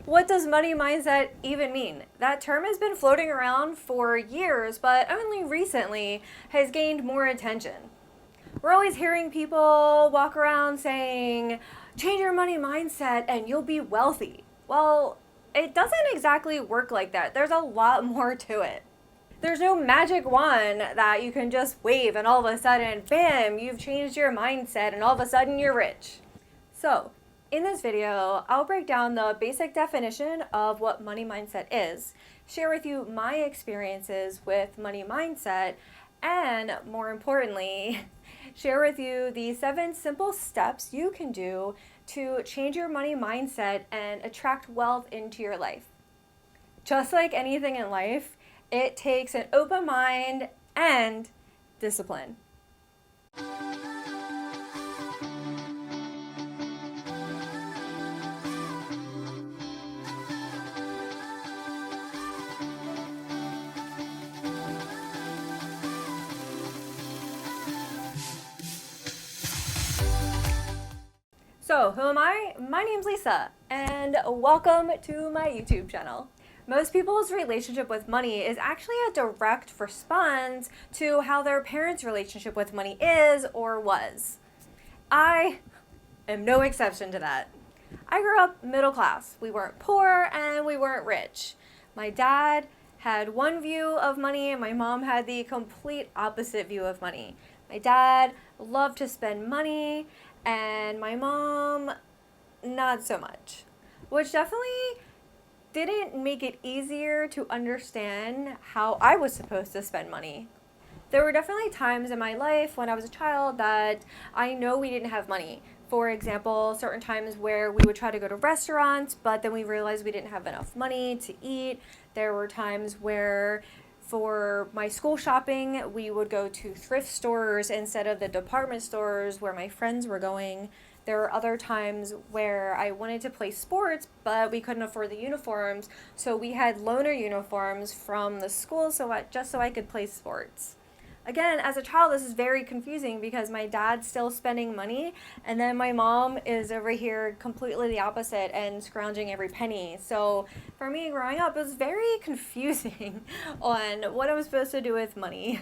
What does money mindset even mean? That term has been floating around for years, but only recently has gained more attention. We're always hearing people walk around saying, change your money mindset and you'll be wealthy. Well, it doesn't exactly work like that. There's a lot more to it. There's no magic wand that you can just wave and all of a sudden, bam, you've changed your mindset and all of a sudden you're rich. So, in this video, I'll break down the basic definition of what money mindset is, share with you my experiences with money mindset, and more importantly, share with you the 7 simple steps you can do to change your money mindset and attract wealth into your life. Just like anything in life, it takes an open mind and discipline. So, who am I? My name's Lisa, and welcome to my YouTube channel. Most people's relationship with money is actually a direct response to how their parents' relationship with money is or was. I am no exception to that. I grew up middle class. We weren't poor and we weren't rich. My dad had one view of money and my mom had the complete opposite view of money. My dad loved to spend money and my mom not so much, which definitely didn't make it easier to understand how I was supposed to spend money. There were definitely times in my life when I was a child that I know we didn't have money. For example, certain times where we would try to go to restaurants, but then we realized we didn't have enough money to eat. There were times where for my school shopping, we would go to thrift stores instead of the department stores where my friends were going. There were other times where I wanted to play sports, but we couldn't afford the uniforms, so we had loaner uniforms from the school just so I could play sports. Again, as a child, this is very confusing because my dad's still spending money, and then my mom is over here completely the opposite and scrounging every penny. So for me growing up, it was very confusing on what I'm supposed to do with money.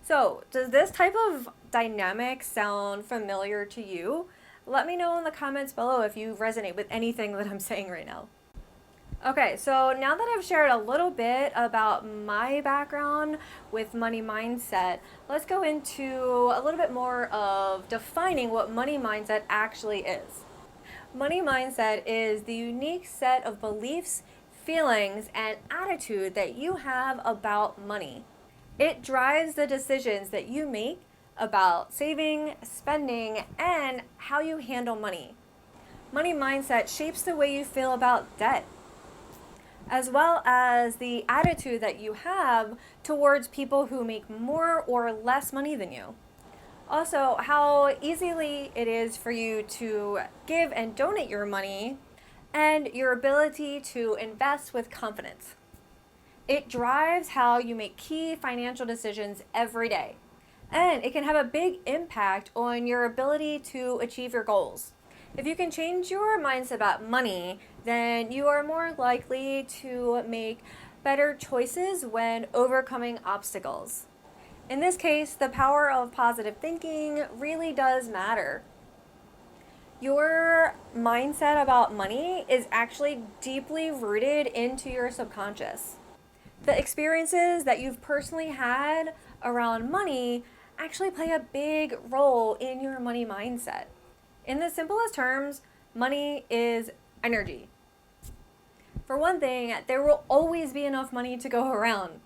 So, does this type of dynamic sound familiar to you? Let me know in the comments below if you resonate with anything that I'm saying right now. Okay, so now that I've shared a little bit about my background with money mindset, let's go into a little bit more of defining what money mindset actually is. Money mindset is the unique set of beliefs, feelings, and attitude that you have about money. It drives the decisions that you make about saving, spending, and how you handle money. Money mindset shapes the way you feel about debt, as well as the attitude that you have towards people who make more or less money than you. Also, how easily it is for you to give and donate your money, and your ability to invest with confidence. It drives how you make key financial decisions every day, and it can have a big impact on your ability to achieve your goals. If you can change your mindset about money, then you are more likely to make better choices when overcoming obstacles. In this case, the power of positive thinking really does matter. Your mindset about money is actually deeply rooted into your subconscious. The experiences that you've personally had around money actually play a big role in your money mindset. In the simplest terms, money is energy. For one thing, there will always be enough money to go around.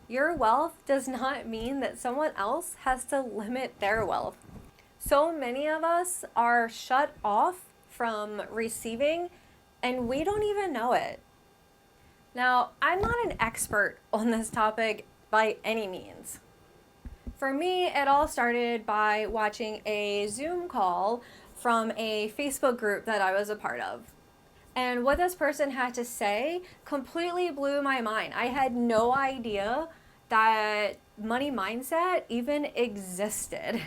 Your wealth does not mean that someone else has to limit their wealth. So many of us are shut off from receiving, and we don't even know it. Now, I'm not an expert on this topic by any means. For me, it all started by watching a Zoom call from a Facebook group that I was a part of. And what this person had to say completely blew my mind. I had no idea that money mindset even existed.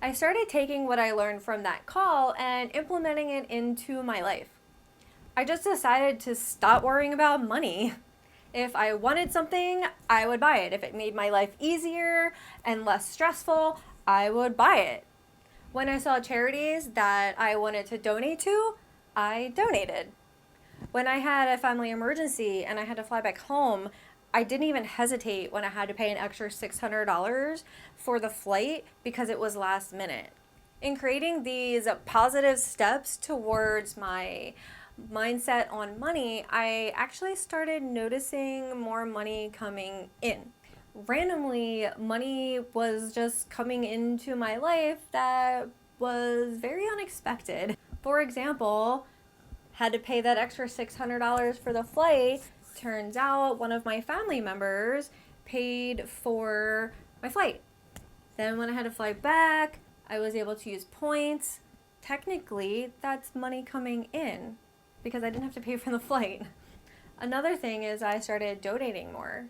I started taking what I learned from that call and implementing it into my life. I just decided to stop worrying about money. If I wanted something, I would buy it. If it made my life easier and less stressful, I would buy it. When I saw charities that I wanted to donate to, I donated. When I had a family emergency and I had to fly back home, I didn't even hesitate when I had to pay an extra $600 for the flight because it was last minute. In creating these positive steps towards my mindset on money, I actually started noticing more money coming in. Randomly, money was just coming into my life that was very unexpected. For example, had to pay that extra $600 for the flight. Turns out one of my family members paid for my flight. Then when I had to fly back, I was able to use points. Technically, that's money coming in because I didn't have to pay for the flight. Another thing is I started donating more.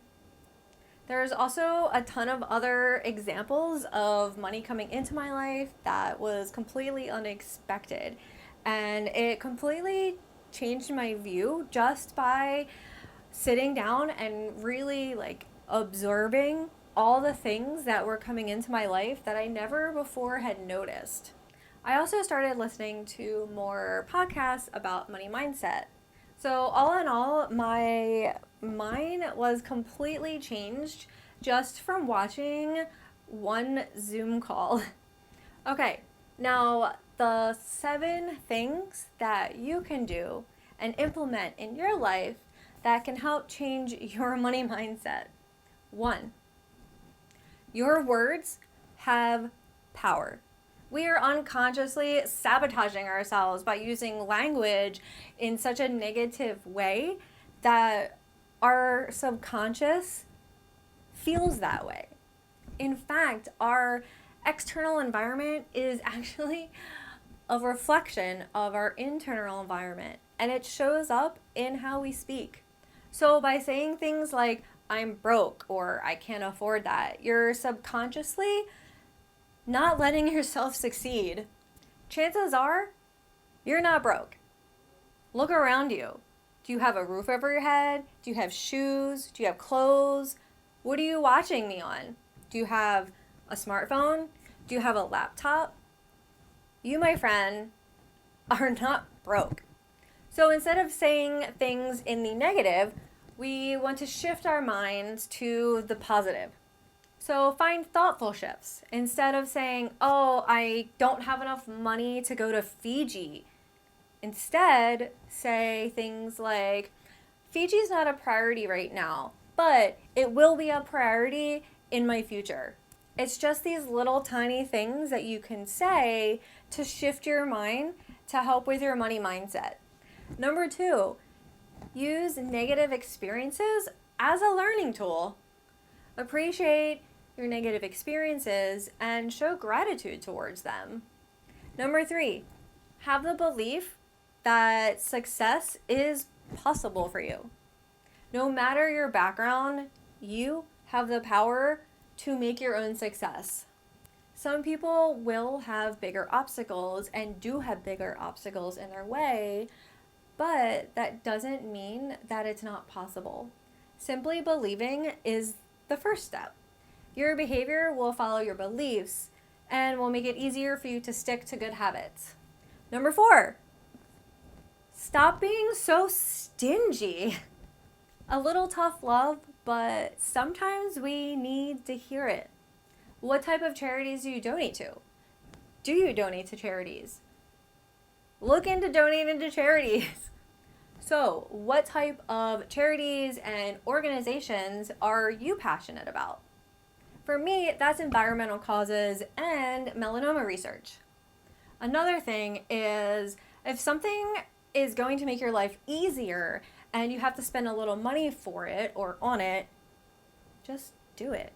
There's also a ton of other examples of money coming into my life that was completely unexpected. And it completely changed my view just by sitting down and really observing all the things that were coming into my life that I never before had noticed. I also started listening to more podcasts about money mindset. So all in all, my mind was completely changed just from watching one Zoom call. Okay, now the 7 things that you can do and implement in your life that can help change your money mindset. 1, your words have power. We are unconsciously sabotaging ourselves by using language in such a negative way that our subconscious feels that way. In fact, our external environment is actually a reflection of our internal environment, and it shows up in how we speak. So by saying things like, I'm broke or I can't afford that, you're subconsciously not letting yourself succeed. Chances are you're not broke. Look around you. Do you have a roof over your head? Do you have shoes? Do you have clothes? What are you watching me on? Do you have a smartphone? Do you have a laptop? You, my friend, are not broke. So instead of saying things in the negative, we want to shift our minds to the positive. So find thoughtful shifts. Instead of saying, oh, I don't have enough money to go to Fiji, instead say things like, Fiji's not a priority right now, but it will be a priority in my future. It's just these little tiny things that you can say to shift your mind to help with your money mindset. Number 2, use negative experiences as a learning tool. Appreciate your negative experiences and show gratitude towards them. Number 3, have the belief that success is possible for you. No matter your background, you have the power to make your own success. Some people will have bigger obstacles and do have bigger obstacles in their way, but that doesn't mean that it's not possible. Simply believing is the first step. Your behavior will follow your beliefs and will make it easier for you to stick to good habits. Number 4, stop being so stingy. A little tough love, but sometimes we need to hear it. What type of charities do you donate to? Do you donate to charities? Look into donating to charities. So, what type of charities and organizations are you passionate about? For me, that's environmental causes and melanoma research. Another thing is, if something is going to make your life easier and you have to spend a little money for it or on it, just do it.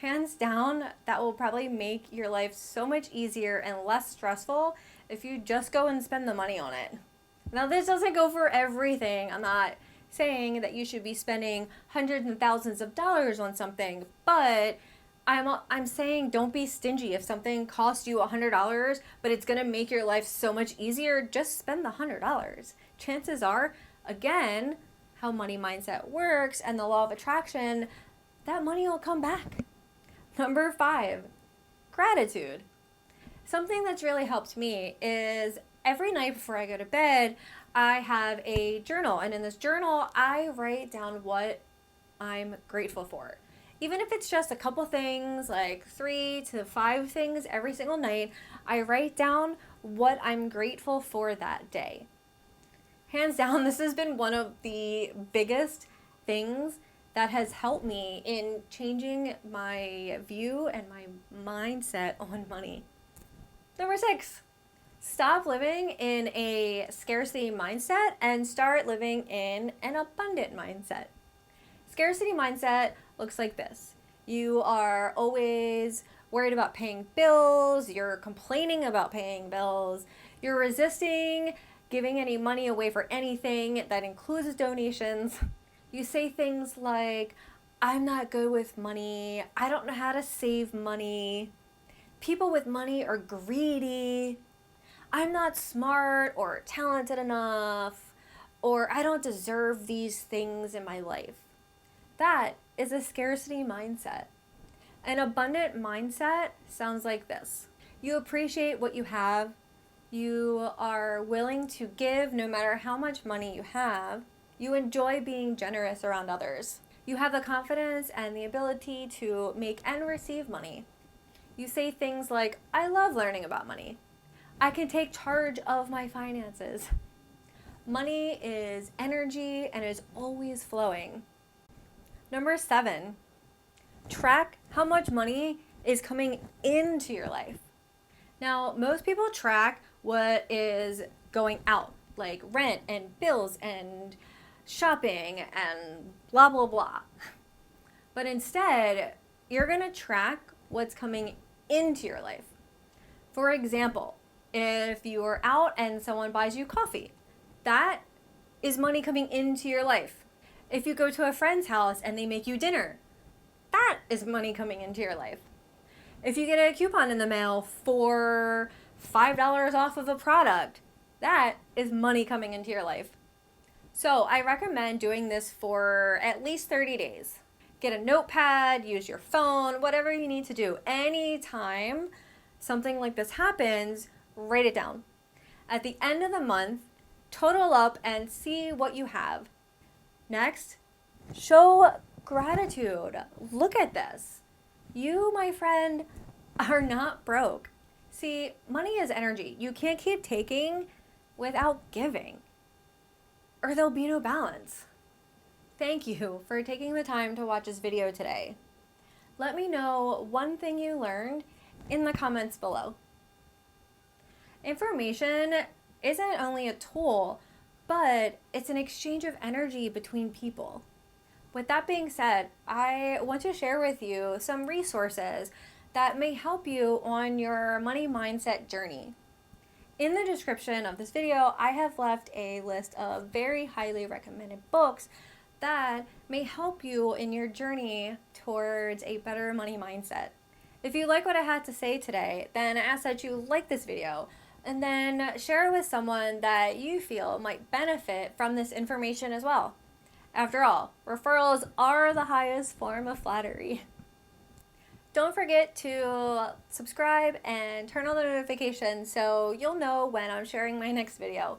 Hands down, that will probably make your life so much easier and less stressful if you just go and spend the money on it. Now, this doesn't go for everything. I'm not saying that you should be spending hundreds and thousands of dollars on something, but I'm saying don't be stingy. If something costs you $100, but it's going to make your life so much easier, just spend the $100. chances are, again, how money mindset works and the law of attraction, that money will come back. Number 5, gratitude. Something that's really helped me is every night before I go to bed, I have a journal. And in this journal, I write down what I'm grateful for. Even if it's just a couple things, like 3 to 5 things every single night, I write down what I'm grateful for that day. Hands down, this has been one of the biggest things that has helped me in changing my view and my mindset on money. Number 6, stop living in a scarcity mindset and start living in an abundant mindset. Scarcity mindset looks like this. You are always worried about paying bills, you're complaining about paying bills, you're resisting giving any money away for anything that includes donations. You say things like, I'm not good with money, I don't know how to save money, people with money are greedy, I'm not smart or talented enough, or I don't deserve these things in my life. That is a scarcity mindset. An abundant mindset sounds like this. You appreciate what you have. You are willing to give no matter how much money you have. You enjoy being generous around others. You have the confidence and the ability to make and receive money. You say things like, I love learning about money. I can take charge of my finances. Money is energy and is always flowing. Number 7, track how much money is coming into your life. Now, most people track what is going out, like rent and bills and shopping and blah, blah, blah. But instead, you're going to track what's coming into your life. For example, if you are out and someone buys you coffee, that is money coming into your life. If you go to a friend's house and they make you dinner, that is money coming into your life. If you get a coupon in the mail for $5 off of a product, that is money coming into your life. So I recommend doing this for at least 30 days. Get a notepad, use your phone, whatever you need to do. Anytime something like this happens, write it down. At the end of the month, total up and see what you have. Next, show gratitude. Look at this. You, my friend, are not broke. See, money is energy. You can't keep taking without giving, or there'll be no balance. Thank you for taking the time to watch this video today. Let me know one thing you learned in the comments below. Information isn't only a tool, but it's an exchange of energy between people. With that being said, I want to share with you some resources that may help you on your money mindset journey. In the description of this video, I have left a list of very highly recommended books that may help you in your journey towards a better money mindset. If you like what I had to say today, then I ask that you like this video and then share it with someone that you feel might benefit from this information as well. After all, referrals are the highest form of flattery. Don't forget to subscribe and turn on the notifications so you'll know when I'm sharing my next video.